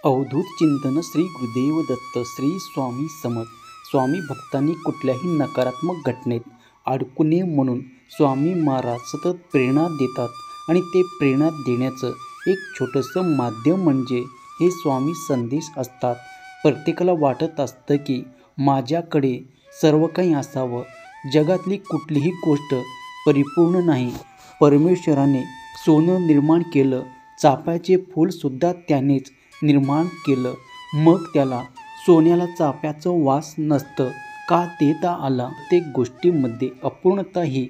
अवधूत चिंतन श्री गुरुदेव दत्त श्री स्वामी समर्थ. स्वामी भक्तांनी कुठल्याही नकारात्मक घटनेत अडकू नये म्हणून स्वामी महाराज सतत प्रेरणा देतात आणि ते प्रेरणा देण्याचं एक छोटंसं माध्यम म्हणजे हे स्वामी संदेश असतात. प्रत्येकाला वाटत असतं की माझ्याकडे सर्व काही असावं, जगातली कुठलीही गोष्ट परिपूर्ण नाही. परमेश्वराने सोनं निर्माण केलं, चाफ्याचे फूलसुद्धा त्यानेच निर्माण केलं, मग त्याला सोन्याला चाफ्याचं वास नसतं का देता आला? प्रत्येक गोष्टीमध्ये अपूर्णता ही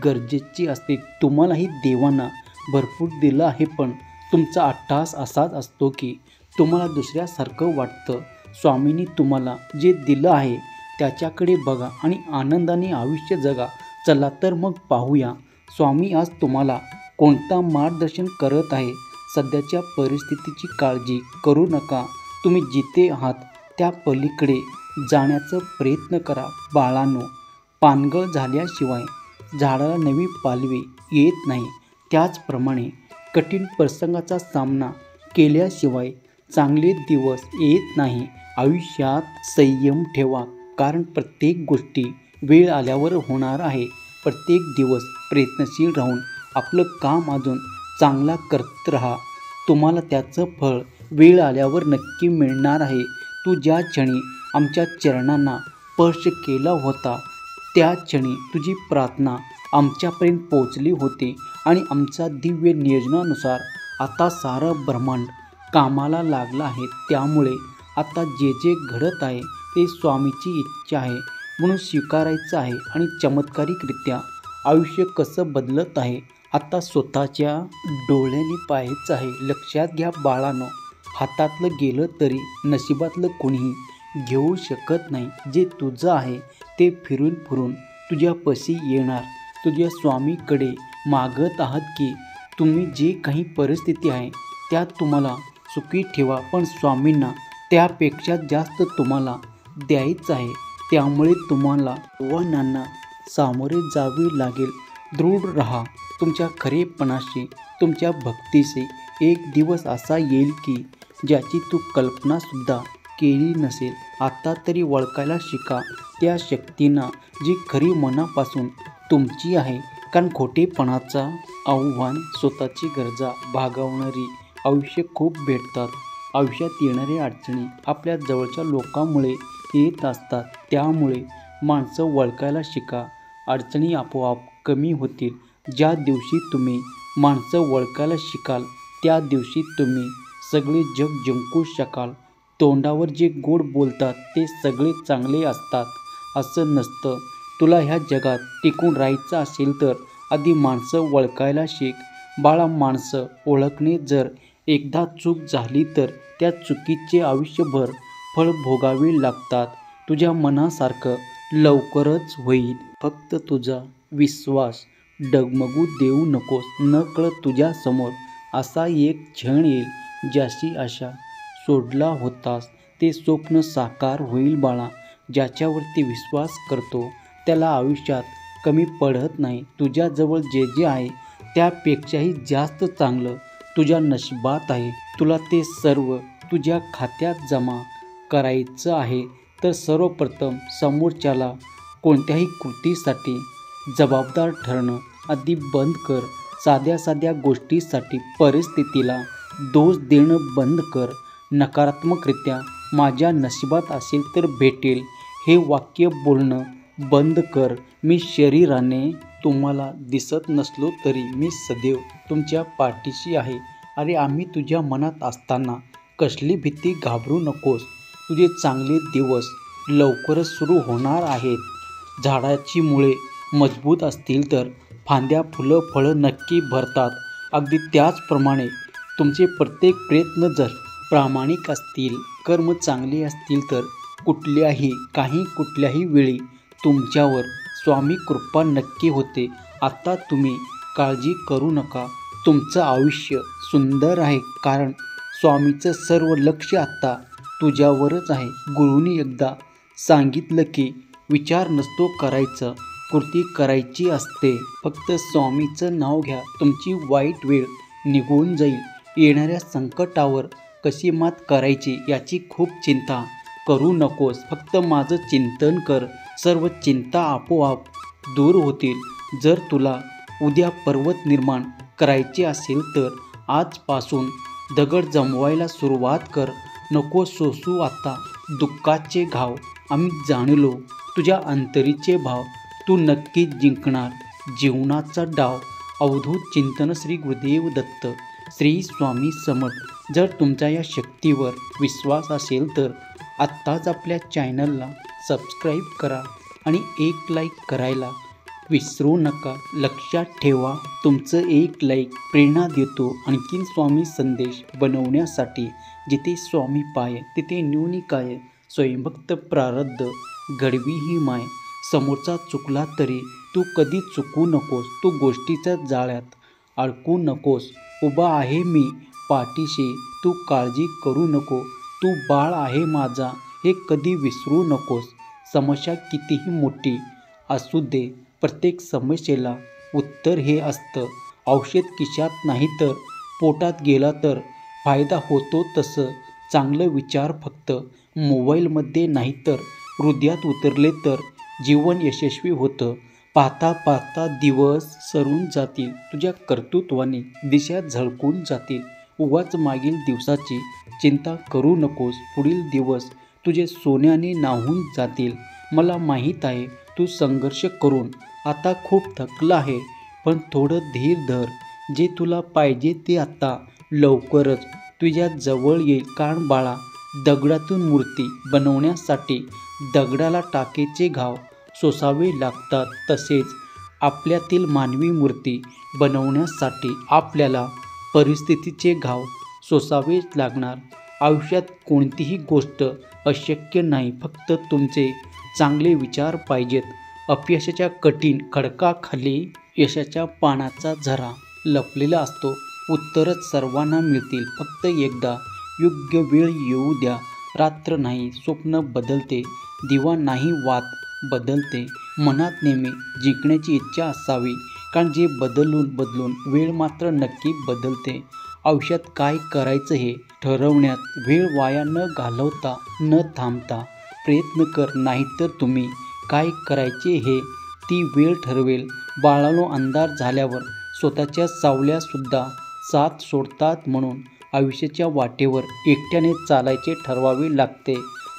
गरजेची असते. तुम्हालाही देवानं भरपूर दिलं आहे, पण तुमचा अट्टहास असाच असतो की तुम्हाला दुसऱ्यासारखं वाटतं. स्वामींनी तुम्हाला जे दिलं आहे त्याच्याकडे बघा आणि आनंदाने आयुष्य जगा. चला तर मग पाहूया स्वामी आज तुम्हाला कोणता मार्गदर्शन करत आहे. सध्याच्या परिस्थितीची काळजी करू नका. तुम्ही जिथे आहात त्या पलीकडे जाण्याचा प्रयत्न करा. बाळांनो, पानगळ झाल्याशिवाय झाडाला नवी पालवी येत नाही. त्याचप्रमाणे कठीण प्रसंगाचा सामना केल्याशिवाय चांगले दिवस येत नाही. आयुष्यात संयम ठेवा, कारण प्रत्येक गोष्टी वेळ आल्यावर होणार आहे. प्रत्येक दिवस प्रयत्नशील राहून आपलं काम अजून चांगला करत राहा. तुम्हाला त्याचं फळ वेळ आल्यावर नक्की मिळणार आहे. तू ज्या क्षणी आमच्या चरणांना स्पर्श केला होता त्या क्षणी तुझी प्रार्थना आमच्यापर्यंत पोचली होती आणि आमच्या दिव्य नियोजनानुसार आता सारं ब्रह्मांड कामाला लागलं आहे. त्यामुळे आता जे जे घडत आहे ते स्वामीची इच्छा आहे म्हणून स्वीकारायचं आहे आणि चमत्कारिकरित्या आयुष्य कसं बदलत आहे आता स्वतःच्या डोळ्यांनी पाहायचं आहे. लक्षात घ्या बाळांनो, हातातलं गेलं तरी नशिबातलं कोणीही घेऊ शकत नाही. जे तुझं आहे ते फिरून फिरून तुझ्यापाशी येणार. तुझ्या स्वामीकडे मागत आहात की तुम्ही जे काही परिस्थिती आहे त्यात तुम्हाला सुखी ठेवा, पण स्वामींना त्यापेक्षा जास्त तुम्हाला द्यायचं आहे. त्यामुळे तुम्हाला आव्हानांना सामोरे जावे लागेल. दृढ राहा. तुमच्या खरेपणाशी, तुमच्या भक्तीशी एक दिवस असा येईल की ज्याची तू कल्पनासुद्धा केली नसेल. आता तरी ओळखायला शिका त्या शक्तींना जी खरी मनापासून तुमची आहे. कारण खोटेपणाचा आव्हान, स्वतःची गरजा भागवणारी आयुष्य खूप भेटतात. आयुष्यात येणाऱ्या अडचणी आपल्या जवळच्या लोकांमुळे येत असतात. त्यामुळे माणसं ओळखायला शिका. अडचणी आपोआप कमी होतील. ज्या दिवशी तुम्ही माणसं ओळखायला शिकाल त्या दिवशी तुम्ही सगळे जग जिंकू शकाल. तोंडावर जे गोड बोलतात ते सगळे चांगले असतात असं नसतं. तुला ह्या जगात टिकून राहायचं असेल तर आधी माणसं ओळखायला शिक. बाळा, माणसं ओळखणे जर एकदा चूक झाली तर त्या चुकीचे आयुष्यभर फळ भोगावे लागतात. तुझ्या मनासारखं लवकरच होईल. फक्त तुझा विश्वास डगमगू देऊ नकोस. नकळत तुझ्या समोर असा एक क्षण येईल ज्याची आशा सोडला होतास ते स्वप्न साकार होईल. बाळा, ज्याच्यावरती विश्वास करतो त्याला आयुष्यात कमी पडत नाही. तुझ्याजवळ जे जे आहे त्यापेक्षाही जास्त चांगलं तुझ्या नशिबात आहे. तुला ते सर्व तुझ्या खात्यात जमा करायचं आहे. तर सर्वप्रथम समोरच्याला कोणत्याही कृतीसाठी जबाबदार ठरणं आधी बंद कर. साध्या साध्या गोष्टीसाठी परिस्थितीला दोष देणं बंद कर. नकारात्मकरित्या माझ्या नशिबात असेल तर भेटेल हे वाक्य बोलणं बंद कर. मी शरीराने तुम्हाला दिसत नसलो तरी मी सदैव तुमच्या पाठीशी आहे. अरे, आम्ही तुझ्या मनात असताना कसली भीती, घाबरू नकोस. तुझे चांगले दिवस लवकरच सुरू होणार आहेत. झाडाची मुळे मजबूत असतील तर फांद्या, फुलं, फळं नक्की भरतात. अगदी त्याचप्रमाणे तुमचे प्रत्येक प्रयत्न जर प्रामाणिक असतील, कर्म चांगले असतील तर कुठल्याही वेळी तुमच्यावर स्वामी कृपा नक्की होते. आता तुम्ही काळजी करू नका. तुमचं आयुष्य सुंदर आहे, कारण स्वामीचं सर्व लक्ष आत्ता तुझ्यावरच आहे. गुरुनी एकदा सांगितलं की विचार नसतो करायचा, कृती करायची असते. फक्त स्वामीचं नाव घ्या. तुमची वाईट वेळ निघून जाईल. येणाऱ्या संकटावर कशी मात करायची याची खूप चिंता करू नकोस. फक्त माझं चिंतन कर, सर्व चिंता आपोआप दूर होतील. जर तुला उद्या पर्वत निर्माण करायचे असेल तर आजपासून दगड जमवायला सुरुवात कर. नको सोसू आता दुःखाचे घाव. आम्ही जाणलो तुझ्या अंतरीचे भाव. तू नक्कीच जिंकणार जीवनाचा डाव. अवधूत चिंतन श्री गुरुदेव दत्त श्री स्वामी समर्थ. जर तुमच्या या शक्तीवर विश्वास असेल तर आत्ताच आपल्या चॅनलला सबस्क्राईब करा आणि एक लाईक करायला विसरू नका. लक्षात ठेवा, तुमचं एक लाईक प्रेरणा देतो आणखीन स्वामी संदेश बनवण्यासाठी. जिथे स्वामी पाय तिथे न्यूनी काय. स्वयंभक्त प्रारब्ध घडवी ही माय. समोरचा चुकला तरी तू कधी चुकू नकोस. तू गोष्टीच्या जाळ्यात अडकू नकोस. उभा आहे मी पाठीशी, तू काळजी करू नको. तू बाळ आहे माझा हे कधी विसरू नकोस. समस्या कितीही मोठी असू दे, प्रत्येक समस्येला उत्तर हे असतं. औषध खिशात नाही तर पोटात गेला तर फायदा होतो. तसं चांगलं विचार फक्त मोबाईलमध्ये नाही तर हृदयात उतरले तर जीवन यशस्वी होतं. पाहता पाहता दिवस सरून जातील, तुझ्या कर्तृत्वाने दिशा झळकून जातील. उगाच मागील दिवसाची चिंता करू नकोस. पुढील दिवस तुझे सोन्याने न्हाऊन जातील. मला माहीत आहे तू संघर्ष करून आता खूप थकला आहे, पण थोडं धीर धर. जे तुला पाहिजे ते आता लवकरच तुझ्या जवळ येईल. कारण बाळा, दगडातून मूर्ती बनवण्यासाठी दगडाला टाकेचे घाव सोसावे लागतात. तसेच आपल्यातील मानवी मूर्ती बनवण्यासाठी आपल्याला परिस्थितीचे घाव सोसावेच लागणार. आयुष्यात कोणतीही गोष्ट अशक्य नाही, फक्त तुमचे चांगले विचार पाहिजेत. अपयशाच्या कठीण खडकाखाली यशाच्या पानाचा झरा लपलेला असतो. उत्तरच सर्वांना मिळतील, फक्त एकदा योग्य वेळ येऊ द्या. रात्र नाही स्वप्न बदलते, दिवा नाही वात बदलते. मनात नेहमी जिंकण्याची इच्छा असावी, कारण जे बदलून वेळ मात्र नक्की बदलते. आयुष्यात काय करायचं हे ठरवण्यात वेळ वाया न घालवता न थांबता प्रयत्न कर, नाहीतर तुम्ही काय करायचे हे ती वेळ ठरवेल. बाळानो, अंधार झाल्यावर स्वतःच्या सावल्यासुद्धा साथ सोडतात, म्हणून आयुष्याच्या वाटेवर एकट्याने चालायचे ठरवावे लागते.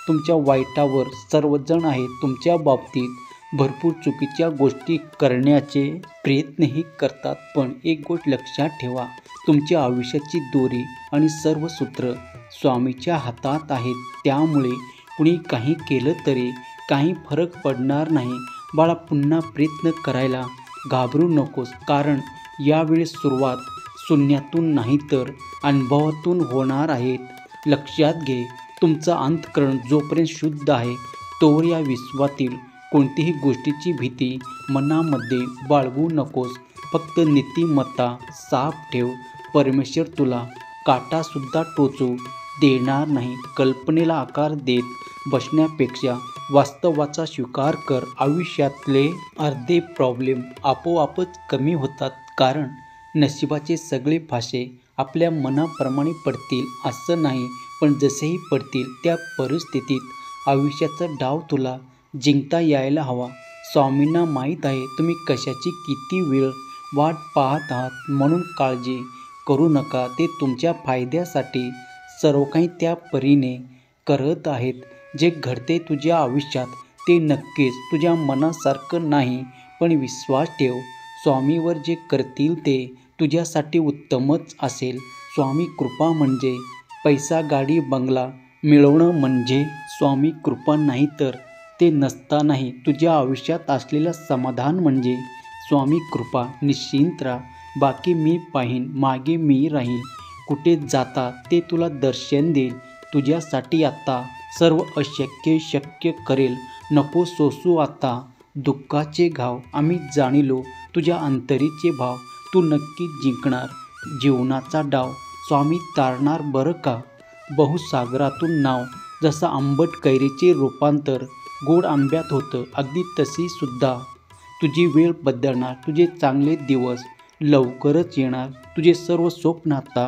तुमच्या वाईटावर सर्वजण आहेत. तुमच्या बाबतीत भरपूर चुकीच्या गोष्टी करण्याचे प्रयत्नही करतात, पण एक गोष्ट लक्षात ठेवा, तुमच्या आयुष्याची दोरी आणि सर्व सूत्र स्वामीच्या हातात आहेत. त्यामुळे कुणी काही केलं तरी काही फरक पडणार नाही. बाळा, पुन्हा प्रयत्न करायला घाबरू नकोस, कारण यावेळी सुरुवात शून्यातून नाही तर अनुभवातून होणार आहेत. लक्षात घे, तुमचा अंतःकरण जोपर्यंत शुद्ध आहे तोवर या विश्वातील कोणतीही गोष्टीची भीती मनामध्ये बाळगू नकोस. फक्त नीतिमत्ता साफ ठेव. परमेश्वर तुला काटासुद्धा टोचू देणार नाही. कल्पनेला आकार देत बसण्यापेक्षा वास्तवाचा स्वीकार कर. आयुष्यातले अर्धे प्रॉब्लेम आपोआपच कमी होतात, कारण नशिबाचे सगळे फासे आपल्या मनाप्रमाणे पडतील असं नाही, पण जसेही पडतील त्या परिस्थितीत आयुष्याचा डाव तुला जिंकता यायला हवा. स्वामींना माहीत आहे तुम्ही कशाची किती वेळ वाट पाहत आहात, म्हणून काळजी करू नका. ते तुमच्या फायद्यासाठी सर्व काही त्या परीने करत आहेत. जे घडते तुझ्या आयुष्यात ते नक्कीच तुझ्या मनासारखं नाही, पण विश्वास ठेव, स्वामीवर जे करतील ते तुझ्यासाठी उत्तमच असेल. स्वामी कृपा म्हणजे पैसा गाडी बंगला मिळवणं म्हणजे स्वामी कृपा नाही तर ते नसतानाही तुझ्या आयुष्यात असलेलं समाधान म्हणजे स्वामी कृपा. निश्चिंत राहा, बाकी मी पाहीन, मागे मी राहील. कुठे जाता ते तुला दर्शन देईल. तुझ्यासाठी आता सर्व अशक्य शक्य करेल. नको सोसू आता दुःखाचे घाव. आम्ही जाणलो तुझ्या अंतरीचे भाव. तू नक्की जिंकणार जीवनाचा डाव. स्वामी तारणार बरं का. बहुसागरातून नाव. जसं आंबट कैरीचे रूपांतर गोड आंब्यात होतं, अगदी तशी सुद्धा तुझी वेळ बदलणार. तुझे चांगले दिवस लवकरच येणार. तुझे सर्व स्वप्न आता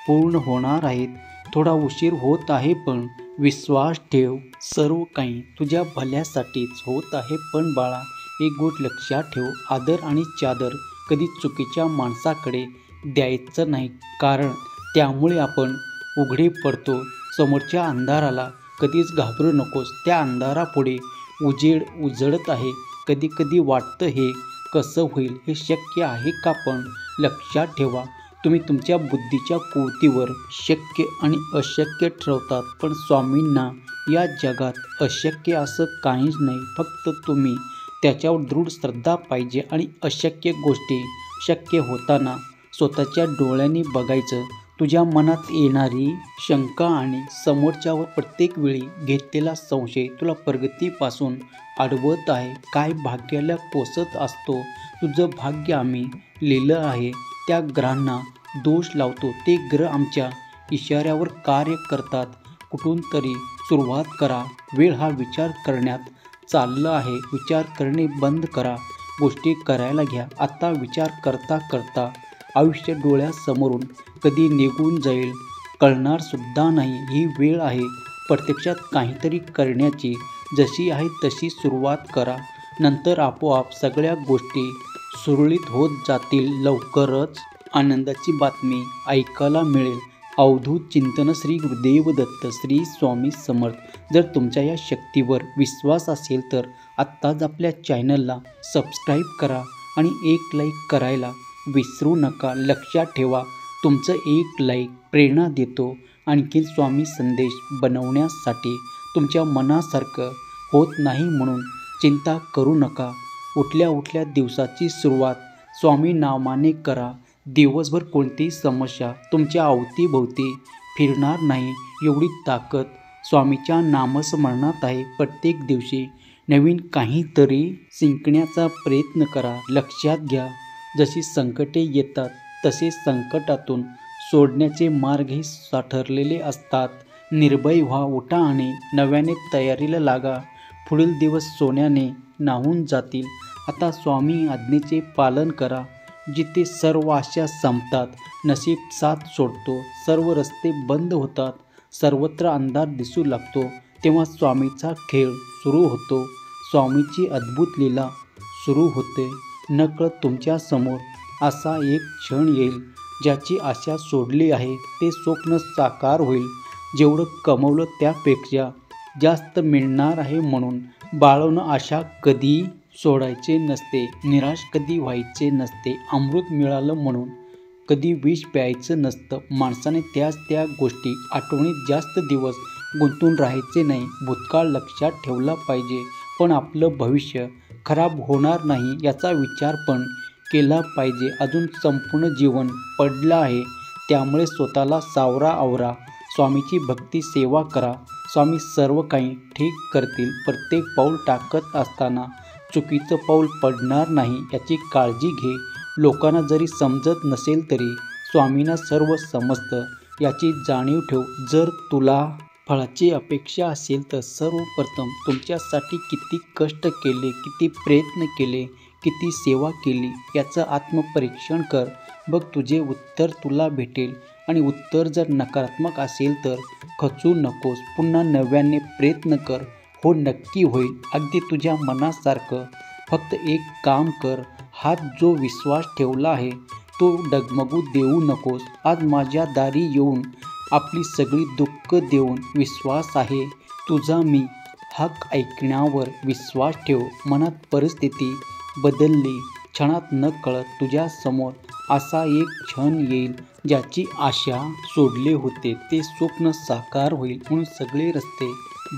पूर्ण होणार आहेत. थोडा उशीर होत आहे पण विश्वास ठेव, सर्व काही तुझ्या भल्यासाठीच होत आहे. पण बाळा, एक गोष्ट लक्षात ठेव, आदर आणि चादर कधी चुकीच्या माणसाकडे द्यायचं नाही, कारण त्यामुळे आपण उघडे पडतो. समोरच्या अंधाराला कधीच घाबरू नकोस, त्या अंधारापुढे उजेड उजळत आहे. कधी कधी वाटतं हे कसं होईल, हे शक्य आहे का, पण लक्षात ठेवा, तुम्ही तुमच्या बुद्धीच्या कुवतीवर शक्य आणि अशक्य ठरवतात, पण स्वामींना या जगात अशक्य असं काहीच नाही. फक्त तुम्ही त्याच्यावर दृढ श्रद्धा पाहिजे आणि अशक्य गोष्टी शक्य होताना स्वतःच्या डोळ्यांनी बघायचं. तुझ्या मनात येणारी शंका आणि समोरच्यावर प्रत्येक वेळी घेतलेला संशय तुला प्रगतीपासून अडवत आहे. काय भाग्याला कोसत असतो, तुझं भाग्य आम्ही लिहिलं आहे, त्या ग्रहांना दोष लावतो. ते ग्रह आमच्या इशाऱ्यावर कार्य करतात. कुठून तरी सुरुवात करा. वेळ हा विचार करण्यात चालला आहे. विचार करणे बंद करा, गोष्टी करायला घ्या. आता विचार करता करता आयुष्य डोळ्यासमोरून कधी निघून जाईल कळणार सुद्धा नाही. ही वेळ आहे प्रत्यक्षात काहीतरी करण्याची. जशी आहे तशी सुरुवात करा, नंतर आपोआप सगळ्या गोष्टी सुरळीत होत जातील. लवकरच आनंदाची बातमी ऐकायला मिळेल. अवधूत चिंतन. श्री गुरुदेव दत्त. श्री स्वामी समर्थ. जर तुमच्या या शक्तीवर विश्वास असेल तर आत्ताच आपल्या चॅनलला सबस्क्राईब करा आणि एक लाईक करायला विसरू नका. लक्षात ठेवा, तुमचं एक लाईक प्रेरणा देतो आणखी स्वामी संदेश बनवण्यासाठी. तुमच्या मनासारखं होत नाही म्हणून चिंता करू नका. उठल्या उठल्या दिवसाची सुरुवात स्वामी नावाने करा. दिवसभर कोणतीही समस्या तुमच्या अवतीभोवती फिरणार नाही, एवढी ताकद स्वामीच्या नामस्मरणात आहे. प्रत्येक दिवशी नवीन काहीतरी शिकण्याचा प्रयत्न करा. लक्षात घ्या, जशी संकटे येतात तसे संकटातून सोडण्याचे मार्गही ठरलेले असतात. निर्भय व्हा, उठा आणि नव्याने तयारीला लागा. पुढील दिवस सोन्याने न्हाऊन जातील. आता स्वामी आज्ञेचे पालन करा. जिथे सर्व आशा संपतात, नशीब साथ सोडतो, सर्व रस्ते बंद होतात, सर्वत्र अंधार दिसू लागतो, तेव्हा स्वामीचा खेळ सुरू होतो. स्वामीची अद्भुत लीला सुरू होते. नकळत तुमच्यासमोर असा एक क्षण येईल, ज्याची आशा सोडली आहे ते स्वप्न साकार होईल. जेवढं कमवलं त्यापेक्षा जास्त मिळणार आहे म्हणून बाळगणं. आशा कधी सोडायचे नसते, निराश कधी व्हायचे नसते, अमृत मिळालं म्हणून कधी विष प्यायचं नसतं. माणसाने त्या गोष्टी आठवणीत जास्त दिवस गुंतून राहायचे नाही. भूतकाळ लक्षात ठेवला पाहिजे, पण आपलं भविष्य खराब होणार नाही याचा विचार पण केला पाहिजे. अजून संपूर्ण जीवन पडलं आहे, त्यामुळे स्वतःला सावरा, आवरा. स्वामीची भक्ती सेवा करा. स्वामी सर्व काही ठीक करतील. प्रत्येक पाऊल टाकत असताना चुकीचं पाऊल पडणार नाही याची काळजी घे. लोकांना जरी समजत नसेल तरी स्वामींना सर्व समजतं याची जाणीव ठेव. जर तुला फळाची अपेक्षा असेल तर सर्वप्रथम तुमच्यासाठी किती कष्ट केले, किती प्रयत्न केले, किती सेवा केली याचं आत्मपरीक्षण कर. बघ, तुझे उत्तर तुला भेटेल. आणि उत्तर जर नकारात्मक असेल तर खचू नकोस, पुन्हा नव्याने प्रयत्न कर. हो, नक्की होईल अगदी तुझ्या मनासारखं. फक्त एक काम कर, हात जो विश्वास ठेवला आहे तो डगमगू देऊ नकोस. आज माझ्या दारी येऊन आपली सगळी दुःख देऊन विश्वास आहे तुझा मी हाक ऐकण्यावर विश्वास ठेव. मनात परिस्थिती बदलली, क्षणात न कळत तुझ्यासमोर असा एक क्षण येईल, ज्याची आशा सोडले होते ते स्वप्न साकार होईल. म्हणून सगळे रस्ते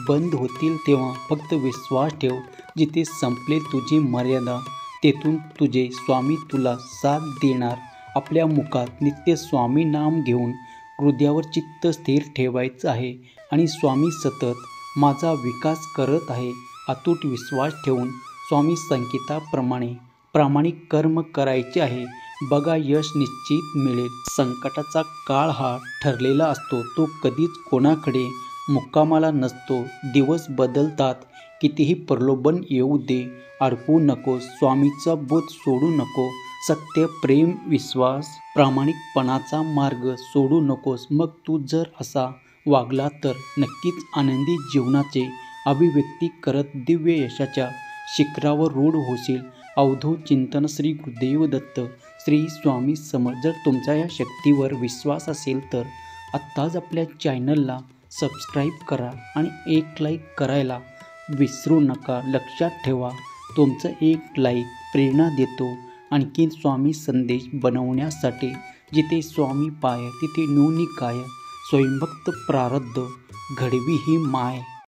बंद होतील तेव्हा फक्त विश्वास ठेव. जिथे संपलेल तुझी मर्यादा, तेथून तुझे स्वामी तुला साथ देणार. आपल्या मुखात नित्य स्वामी नाम घेऊन हृदयावर चित्त स्थिर ठेवायचं आहे आणि स्वामी सतत माझा विकास करत आहे अतूट विश्वास ठेवून स्वामी संकेताप्रमाणे प्रामाणिक कर्म करायचे आहे. बघा, यश निश्चित मिळेल. संकटाचा काळ हा ठरलेला असतो, तो कधीच कोणाकडे मुक्कामाला नसतो. दिवस बदलतात, कितीही प्रलोभन येऊ दे, अडकू नको. स्वामीचा बोध सोडू नको. सत्य, प्रेम, विश्वास, प्रामाणिकपणाचा मार्ग सोडू नकोस. मग तू जर असा वागला तर नक्कीच आनंदी जीवनाचे अभिव्यक्ती करत दिव्य यशाच्या शिखरावर रूढ होशील. अवधूत चिंतन. श्री गुरुदेव दत्त. श्री स्वामी समर्थ. जर तुमचा या शक्तीवर विश्वास असेल तर आत्ताच आपल्या चॅनलला सबस्क्राईब करा आणि एक लाईक करायला विसरू नका. लक्षात ठेवा, तुमचं एक लाईक प्रेरणा देतो आणखीन स्वामी संदेश बनवण्यासाठी. जिथे स्वामी पाय तिथे नोनी काय, स्वयंभक्त प्रारब्ध घडवी ही माय.